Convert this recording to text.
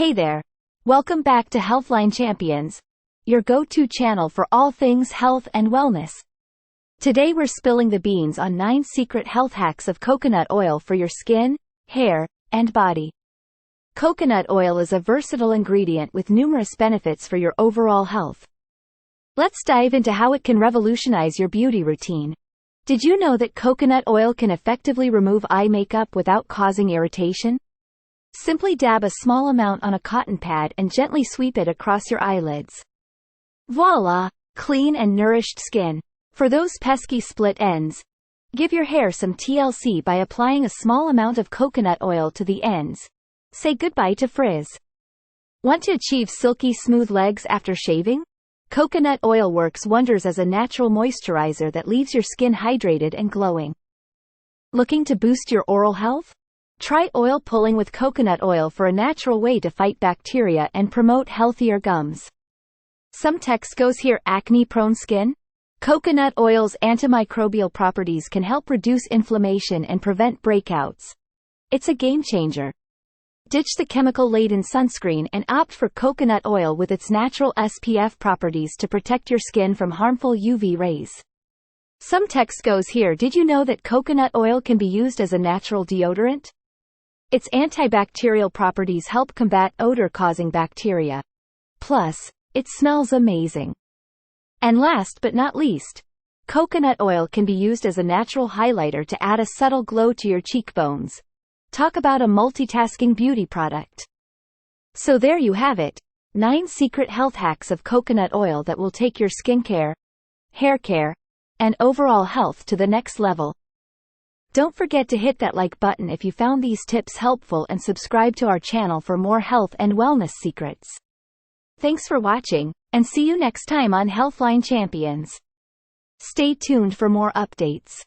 Hey there. Welcome back to Healthline Champions, your go-to channel for all things health and wellness. Today we're spilling the beans on 9 secret health hacks of coconut oil for your skin, hair, and body. Coconut oil is a versatile ingredient with numerous benefits for your overall health. Let's dive into how it can revolutionize your beauty routine. Did you know that coconut oil can effectively remove eye makeup without causing irritation? Simply dab a small amount on a cotton pad and gently sweep it across your eyelids. Voila! Clean and nourished skin. For those pesky split ends, give your hair some TLC by applying a small amount of coconut oil to the ends. Say goodbye to frizz. Want to achieve silky smooth legs after shaving? Coconut oil works wonders as a natural moisturizer that leaves your skin hydrated and glowing. Looking to boost your oral health? Try oil pulling with coconut oil for a natural way to fight bacteria and promote healthier gums. Some text goes here. Acne-prone skin? Coconut oil's antimicrobial properties can help reduce inflammation and prevent breakouts. It's a game changer. Ditch the chemical-laden sunscreen and opt for coconut oil with its natural SPF properties to protect your skin from harmful UV rays. Some text goes here. Did you know that coconut oil can be used as a natural deodorant? Its antibacterial properties help combat odor-causing bacteria. Plus, it smells amazing. And last but not least, coconut oil can be used as a natural highlighter to add a subtle glow to your cheekbones. Talk about a multitasking beauty product. So there you have it, 9 secret health hacks of coconut oil that will take your skincare, hair care, and overall health to the next level. Don't forget to hit that like button if you found these tips helpful and subscribe to our channel for more health and wellness secrets. Thanks for watching, and see you next time on Healthline Champions. Stay tuned for more updates.